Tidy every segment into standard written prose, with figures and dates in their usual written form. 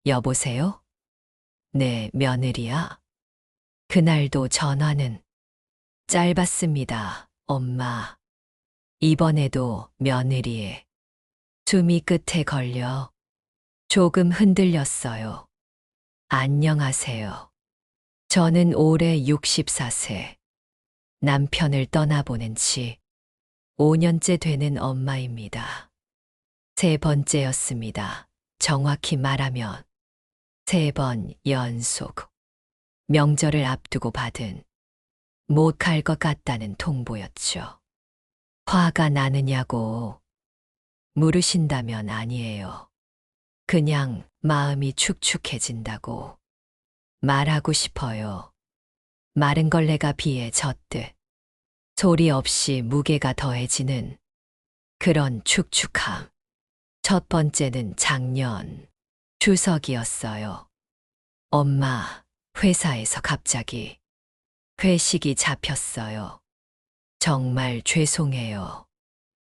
여보세요? 네, 며느리야. 그날도 전화는 짧았습니다, 엄마. 이번에도 며느리의 숨이 끝에 걸려 조금 흔들렸어요. 안녕하세요. 저는 올해 64세. 남편을 떠나보낸 지 5년째 되는 엄마입니다. 세 번째였습니다. 정확히 말하면 3번 연속. 명절을 앞두고 받은 못 갈 것 같다는 통보였죠. 화가 나느냐고 물으신다면 아니에요. 그냥 마음이 축축해진다고 말하고 싶어요. 마른 걸레가 비에 젖듯 소리 없이 무게가 더해지는 그런 축축함. 첫 번째는 작년 추석이었어요. 엄마, 회사에서 갑자기 회식이 잡혔어요. 정말 죄송해요.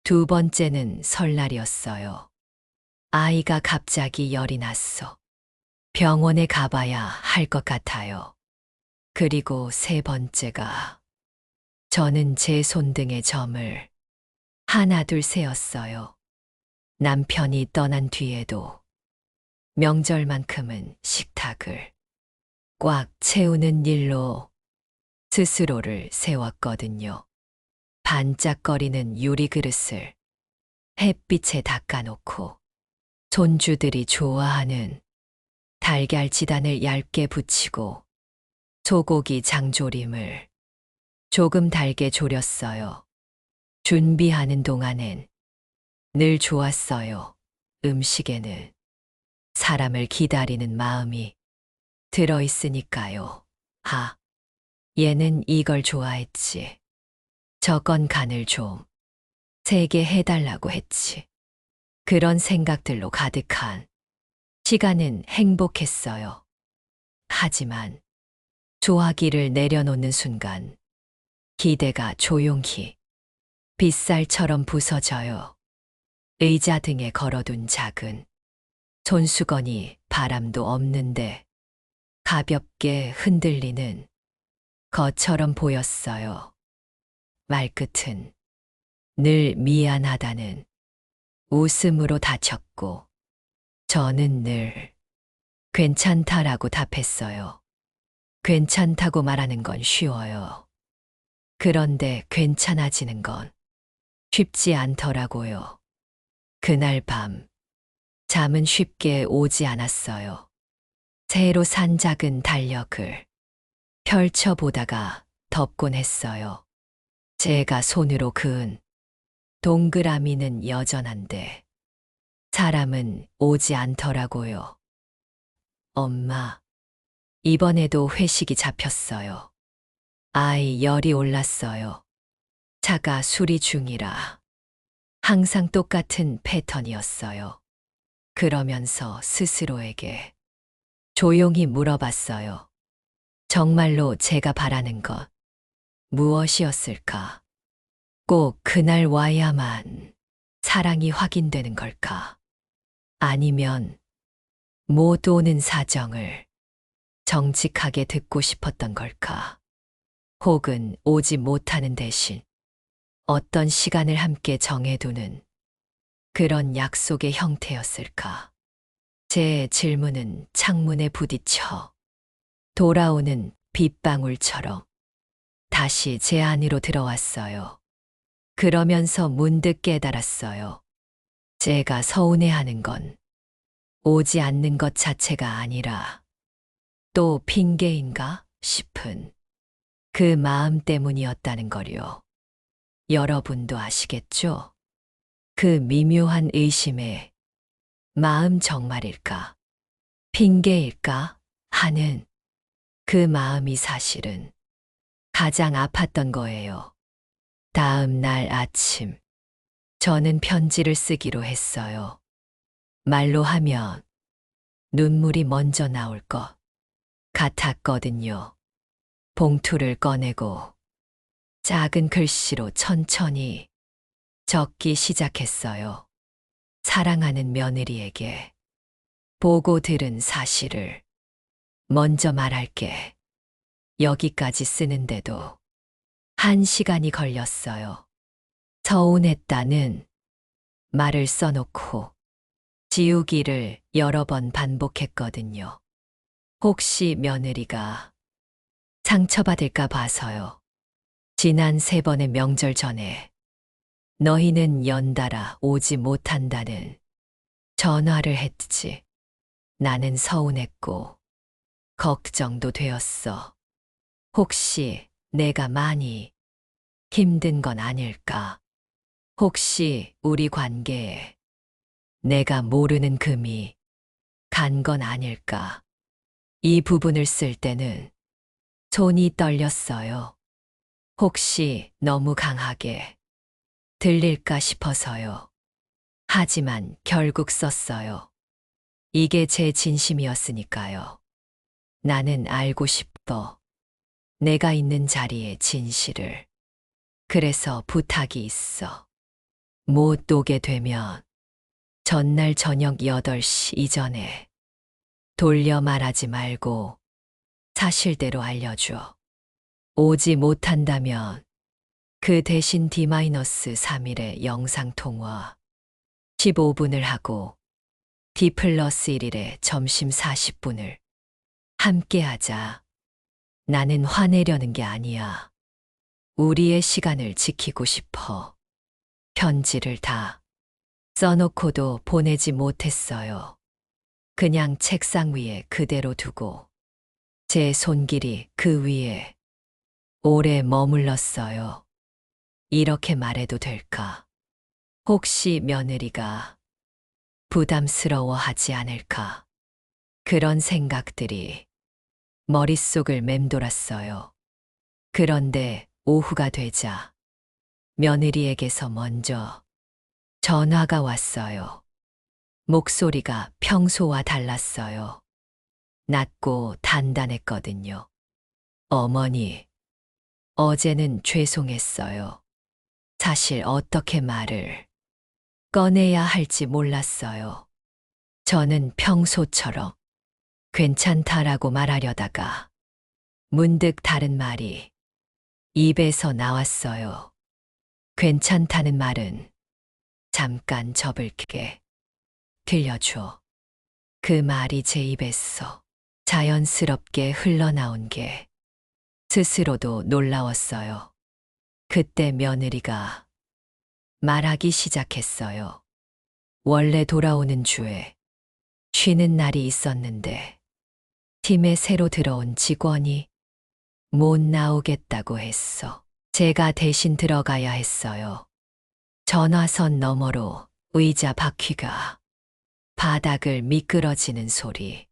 두 번째는 설날이었어요. 아이가 갑자기 열이 났어. 병원에 가봐야 할 것 같아요. 그리고 세 번째가 저는 제 손등에 점을 하나 둘 세었어요. 남편이 떠난 뒤에도 명절만큼은 식탁을 꽉 채우는 일로 스스로를 세웠거든요. 반짝거리는 유리 그릇을 햇빛에 닦아놓고 손주들이 좋아하는 달걀 지단을 얇게 붙이고 소고기 장조림을 조금 달게 졸였어요. 준비하는 동안엔 늘 좋았어요. 음식에는 사람을 기다리는 마음이 들어있으니까요. 아, 얘는 이걸 좋아했지. 저건 간을 좀 세게 해달라고 했지. 그런 생각들로 가득한 시간은 행복했어요. 하지만 소화기를 내려놓는 순간 기대가 조용히 빗살처럼 부서져요. 의자 등에 걸어둔 작은 손수건이 바람도 없는데 가볍게 흔들리는 것처럼 보였어요. 말끝은 늘 미안하다는 웃음으로 닫혔고 저는 늘 괜찮다라고 답했어요. 괜찮다고 말하는 건 쉬워요. 그런데 괜찮아지는 건 쉽지 않더라고요. 그날 밤 잠은 쉽게 오지 않았어요. 새로 산 작은 달력을 펼쳐보다가 덥곤 했어요. 제가 손으로 그은 동그라미는 여전한데 사람은 오지 않더라고요. 엄마, 이번에도 회식이 잡혔어요. 아이 열이 올랐어요. 차가 수리 중이라 항상 똑같은 패턴이었어요. 그러면서 스스로에게 조용히 물어봤어요. 정말로 제가 바라는 것 무엇이었을까? 꼭 그날 와야만 사랑이 확인되는 걸까? 아니면 못 오는 사정을 정직하게 듣고 싶었던 걸까? 혹은 오지 못하는 대신 어떤 시간을 함께 정해두는 그런 약속의 형태였을까? 제 질문은 창문에 부딪혀 돌아오는 빗방울처럼 다시 제 안으로 들어왔어요. 그러면서 문득 깨달았어요. 제가 서운해하는 건 오지 않는 것 자체가 아니라 또 핑계인가 싶은 그 마음 때문이었다는 거요. 여러분도 아시겠죠? 그 미묘한 의심에 마음 정말일까? 핑계일까? 하는 그 마음이 사실은 가장 아팠던 거예요. 다음 날 아침, 저는 편지를 쓰기로 했어요. 말로 하면 눈물이 먼저 나올 것 같았거든요. 봉투를 꺼내고 작은 글씨로 천천히 적기 시작했어요. 사랑하는 며느리에게 보고 들은 사실을 먼저 말할게. 여기까지 쓰는데도 1시간이 걸렸어요. 서운했다는 말을 써놓고 지우기를 여러 번 반복했거든요. 혹시 며느리가 상처받을까 봐서요. 지난 3번의 명절 전에 너희는 연달아 오지 못한다는 전화를 했지. 나는 서운했고 걱정도 되었어. 혹시 내가 많이 힘든 건 아닐까? 혹시 우리 관계에 내가 모르는 금이 간 건 아닐까? 이 부분을 쓸 때는 손이 떨렸어요. 혹시 너무 강하게 들릴까 싶어서요. 하지만 결국 썼어요. 이게 제 진심이었으니까요. 나는 알고 싶어. 내가 있는 자리의 진실을. 그래서 부탁이 있어. 못 오게 되면 전날 저녁 8시 이전에 돌려 말하지 말고 사실대로 알려줘. 오지 못한다면 그 대신 D-3일의 영상통화 15분을 하고 D+1일의 점심 40분을 함께 하자. 나는 화내려는 게 아니야. 우리의 시간을 지키고 싶어. 편지를 다 써놓고도 보내지 못했어요. 그냥 책상 위에 그대로 두고 제 손길이 그 위에 오래 머물렀어요. 이렇게 말해도 될까? 혹시 며느리가 부담스러워하지 않을까? 그런 생각들이 머릿속을 맴돌았어요. 그런데 오후가 되자 며느리에게서 먼저 전화가 왔어요. 목소리가 평소와 달랐어요. 낮고 단단했거든요. 어머니, 어제는 죄송했어요. 사실 어떻게 말을 꺼내야 할지 몰랐어요. 저는 평소처럼 괜찮다라고 말하려다가 문득 다른 말이 입에서 나왔어요. 괜찮다는 말은 잠깐 접을게. 들려줘. 그 말이 제 입에서 자연스럽게 흘러나온 게 스스로도 놀라웠어요. 그때 며느리가 말하기 시작했어요. 원래 돌아오는 주에 쉬는 날이 있었는데 팀에 새로 들어온 직원이 못 나오겠다고 했어. 제가 대신 들어가야 했어요. 전화선 너머로 의자 바퀴가 바닥을 미끄러지는 소리.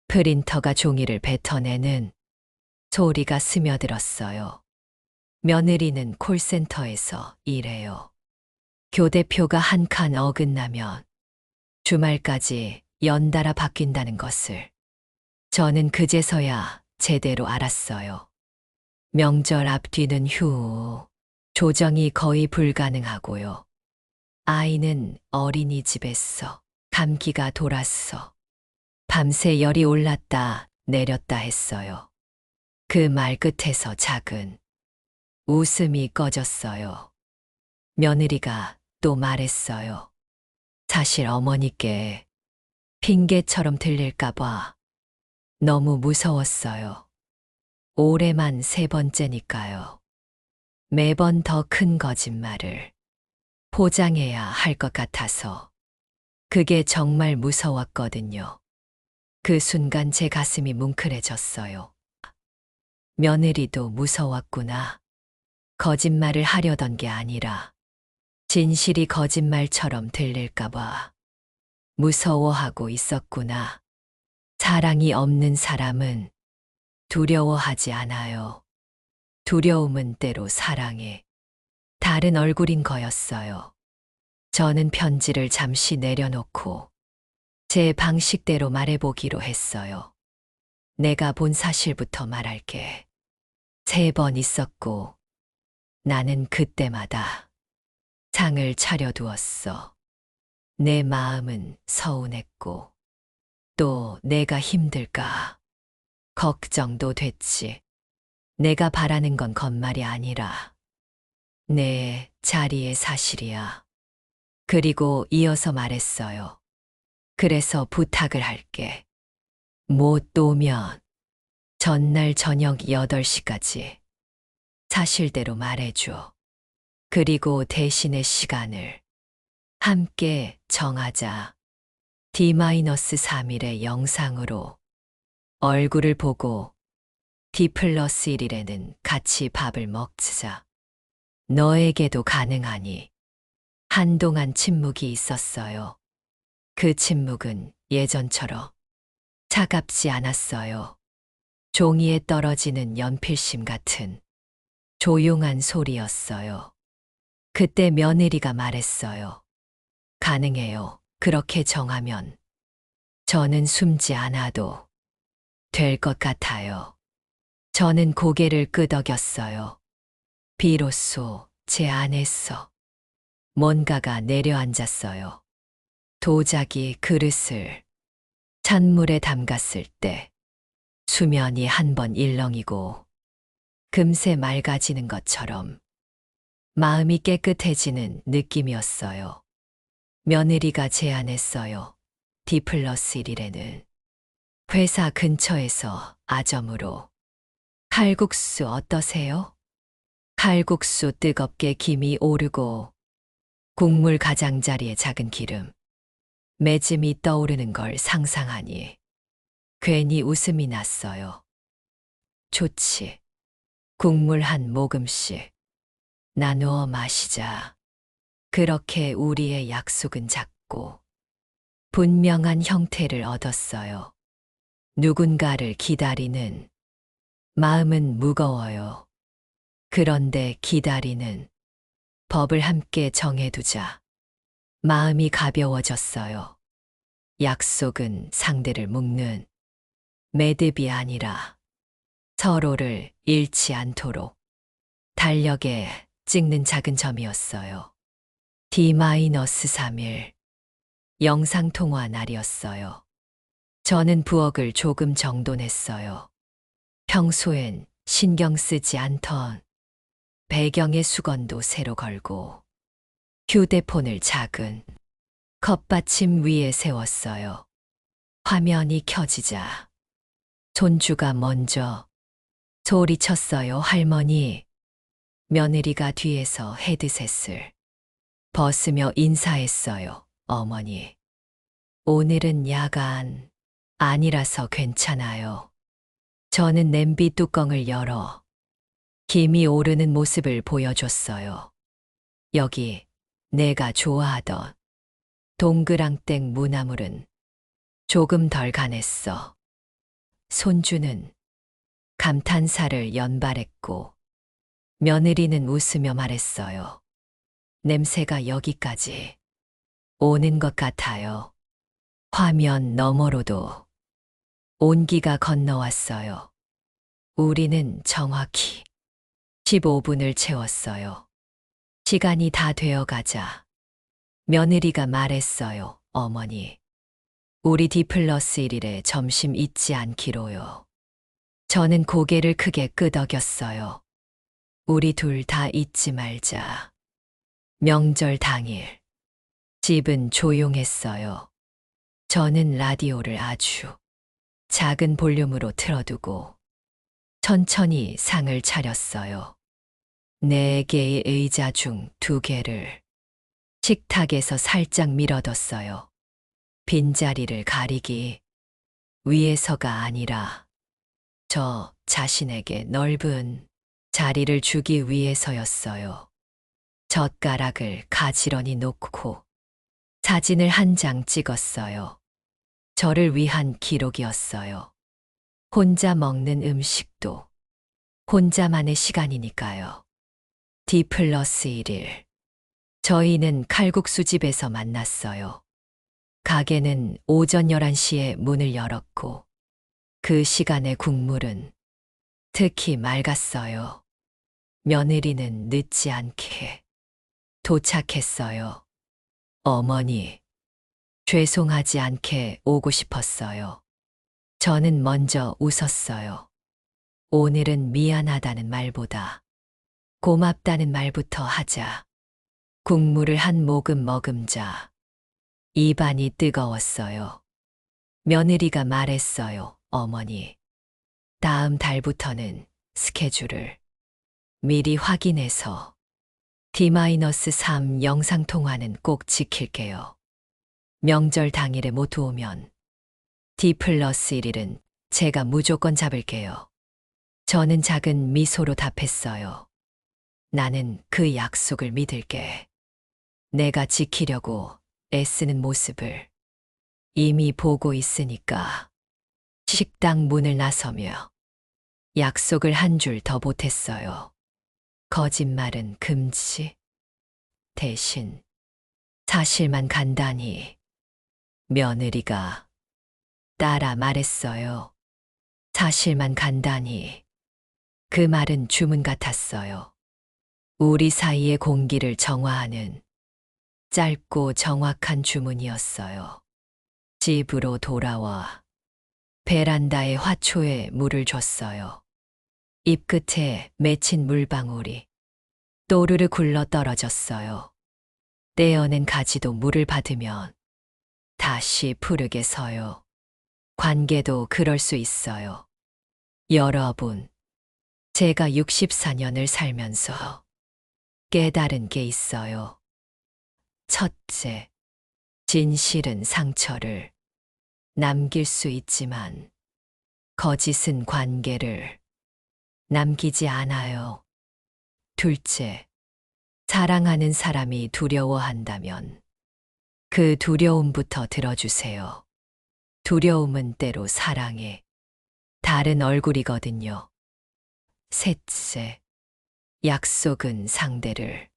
프린터가 종이를 뱉어내는 소리가 스며들었어요. 며느리는 콜센터에서 일해요. 교대표가 한 칸 어긋나면 주말까지 연달아 바뀐다는 것을 저는 그제서야 제대로 알았어요. 명절 앞뒤는 휴, 조정이 거의 불가능하고요. 아이는 어린이집에서 감기가 돌았어. 밤새 열이 올랐다 내렸다 했어요. 그 말 끝에서 작은 웃음이 꺼졌어요. 며느리가 또 말했어요. 사실 어머니께 핑계처럼 들릴까봐 너무 무서웠어요. 올해만 3번째니까요. 매번 더 큰 거짓말을 포장해야 할 것 같아서 그게 정말 무서웠거든요. 그 순간 제 가슴이 뭉클해졌어요. 며느리도 무서웠구나. 거짓말을 하려던 게 아니라 진실이 거짓말처럼 들릴까봐 무서워하고 있었구나. 사랑이 없는 사람은 두려워하지 않아요. 두려움은 때로 사랑의 다른 얼굴인 거였어요. 저는 편지를 잠시 내려놓고 제 방식대로 말해보기로 했어요. 내가 본 사실부터 말할게. 3번 있었고 나는 그때마다 상을 차려두었어. 내 마음은 서운했고 또 내가 힘들까 걱정도 됐지. 내가 바라는 건 겉말이 아니라 내 자리의 사실이야. 그리고 이어서 말했어요. 그래서 부탁을 할게. 못 오면 전날 저녁 8시까지 사실대로 말해줘. 그리고 대신의 시간을 함께 정하자. D-3일의 영상으로 얼굴을 보고 D+1일에는 같이 밥을 먹자. 너에게도 가능하니. 한동안 침묵이 있었어요. 그 침묵은 예전처럼 차갑지 않았어요. 종이에 떨어지는 연필심 같은 조용한 소리였어요. 그때 며느리가 말했어요. 가능해요. 그렇게 정하면 저는 숨지 않아도 될 것 같아요. 저는 고개를 끄덕였어요. 비로소 제 안에서 뭔가가 내려앉았어요. 도자기 그릇을 찬물에 담갔을 때 수면이 한 번 일렁이고 금세 맑아지는 것처럼 마음이 깨끗해지는 느낌이었어요. 며느리가 제안했어요. D+1일에는 회사 근처에서 아점으로 칼국수 어떠세요? 칼국수 뜨겁게 김이 오르고 국물 가장자리에 작은 기름, 매짐이 떠오르는 걸 상상하니 괜히 웃음이 났어요. 좋지. 국물 한 모금씩 나누어 마시자. 그렇게 우리의 약속은 작고 분명한 형태를 얻었어요. 누군가를 기다리는 마음은 무거워요. 그런데 기다리는 법을 함께 정해두자. 마음이 가벼워졌어요. 약속은 상대를 묶는 매듭이 아니라 서로를 잃지 않도록 달력에 찍는 작은 점이었어요. D-3일 영상통화 날이었어요. 저는 부엌을 조금 정돈했어요. 평소엔 신경 쓰지 않던 배경의 수건도 새로 걸고 휴대폰을 작은 컵받침 위에 세웠어요. 화면이 켜지자 손주가 먼저 소리쳤어요. 할머니. 며느리가 뒤에서 헤드셋을 벗으며 인사했어요. 어머니. 오늘은 야간 아니라서 괜찮아요. 저는 냄비 뚜껑을 열어 김이 오르는 모습을 보여줬어요. 여기 내가 좋아하던 동그랑땡 무나물은 조금 덜 간했어. 손주는 감탄사를 연발했고 며느리는 웃으며 말했어요. 냄새가 여기까지 오는 것 같아요. 화면 너머로도 온기가 건너왔어요. 우리는 정확히 15분을 채웠어요. 시간이 다 되어가자 며느리가 말했어요. 어머니, 우리 D+1일에 점심 잊지 않기로요. 저는 고개를 크게 끄덕였어요. 우리 둘 다 잊지 말자. 명절 당일 집은 조용했어요. 저는 라디오를 아주 작은 볼륨으로 틀어두고 천천히 상을 차렸어요. 4개의 의자 중 2개를 식탁에서 살짝 밀어뒀어요. 빈자리를 가리기 위해서가 아니라 저 자신에게 넓은 자리를 주기 위해서였어요. 젓가락을 가지런히 놓고 사진을 한 장 찍었어요. 저를 위한 기록이었어요. 혼자 먹는 음식도 혼자만의 시간이니까요. D+1일. 저희는 칼국수집에서 만났어요. 가게는 오전 11시에 문을 열었고 그 시간의 국물은 특히 맑았어요. 며느리는 늦지 않게 도착했어요. 어머니, 죄송하지 않게 오고 싶었어요. 저는 먼저 웃었어요. 오늘은 미안하다는 말보다 고맙다는 말부터 하자. 국물을 한 모금 머금자. 입안이 뜨거웠어요. 며느리가 말했어요, 어머니. 다음 달부터는 스케줄을 미리 확인해서 D-3 영상통화는 꼭 지킬게요. 명절 당일에 못 오면 D+1일은 제가 무조건 잡을게요. 저는 작은 미소로 답했어요. 나는 그 약속을 믿을게. 내가 지키려고 애쓰는 모습을 이미 보고 있으니까. 식당 문을 나서며 약속을 한 줄 더 보탰어요. 거짓말은 금지. 대신 사실만 간단히. 며느리가 따라 말했어요. 사실만 간단히. 그 말은 주문 같았어요. 우리 사이의 공기를 정화하는 짧고 정확한 주문이었어요. 집으로 돌아와 베란다의 화초에 물을 줬어요. 잎 끝에 맺힌 물방울이 또르르 굴러 떨어졌어요. 떼어낸 가지도 물을 받으면 다시 푸르게 서요. 관계도 그럴 수 있어요. 여러분, 제가 64년을 살면서 깨달은 게 있어요. 첫째, 진실은 상처를 남길 수 있지만 거짓은 관계를 남기지 않아요. 둘째, 사랑하는 사람이 두려워한다면 그 두려움부터 들어주세요. 두려움은 때로 사랑의 다른 얼굴이거든요. 셋째, 약속은 상대를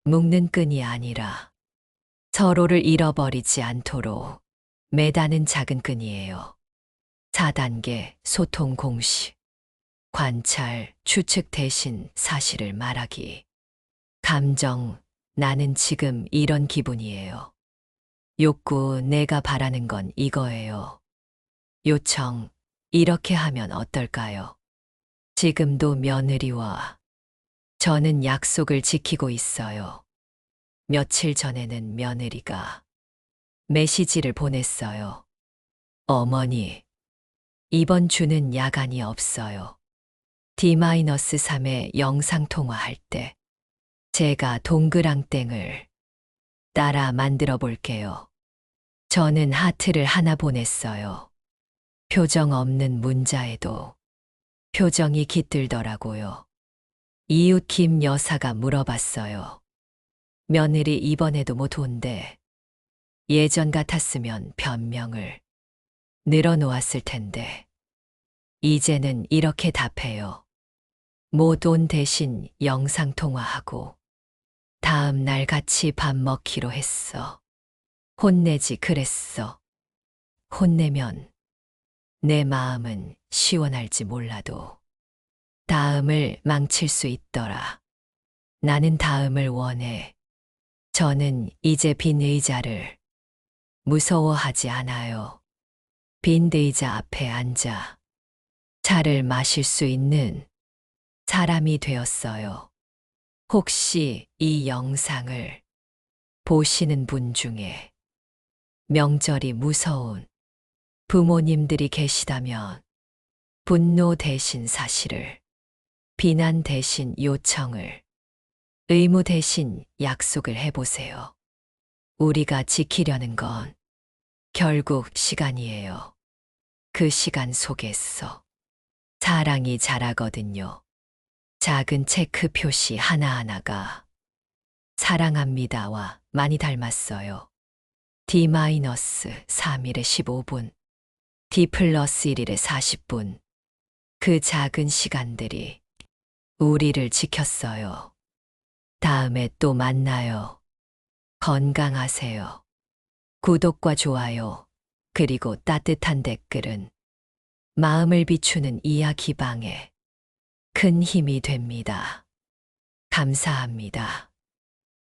묶는 끈이 아니라 서로를 잃어버리지 않도록 매다는 작은 끈이에요. 4단계 소통 공식. 관찰, 추측 대신 사실을 말하기. 감정, 나는 지금 이런 기분이에요. 욕구, 내가 바라는 건 이거예요. 요청, 이렇게 하면 어떨까요? 지금도 며느리와 저는 약속을 지키고 있어요. 며칠 전에는 며느리가 메시지를 보냈어요. 어머니, 이번 주는 야간이 없어요. D-3의 영상통화할 때 제가 동그랑땡을 따라 만들어 볼게요. 저는 하트를 하나 보냈어요. 표정 없는 문자에도 표정이 깃들더라고요. 이웃 김 여사가 물어봤어요. 며느리 이번에도 못 온대. 예전 같았으면 변명을 늘어놓았을 텐데. 이제는 이렇게 답해요. 못 온 대신 영상통화하고 다음 날 같이 밥 먹기로 했어. 혼내지 그랬어. 혼내면 내 마음은 시원할지 몰라도 다음을 망칠 수 있더라. 나는 다음을 원해. 저는 이제 빈 의자를 무서워하지 않아요. 빈 의자 앞에 앉아 차를 마실 수 있는 사람이 되었어요. 혹시 이 영상을 보시는 분 중에 명절이 무서운 부모님들이 계시다면 분노 대신 사실을, 비난 대신 요청을, 의무 대신 약속을 해보세요. 우리가 지키려는 건 결국 시간이에요. 그 시간 속에서 사랑이 자라거든요. 작은 체크 표시 하나하나가 사랑합니다와 많이 닮았어요. D-3일에 15분, D+1일에 40분. 그 작은 시간들이 우리를 지켰어요. 다음에 또 만나요. 건강하세요. 구독과 좋아요, 그리고 따뜻한 댓글은 마음을 비추는 이야기방에 큰 힘이 됩니다. 감사합니다.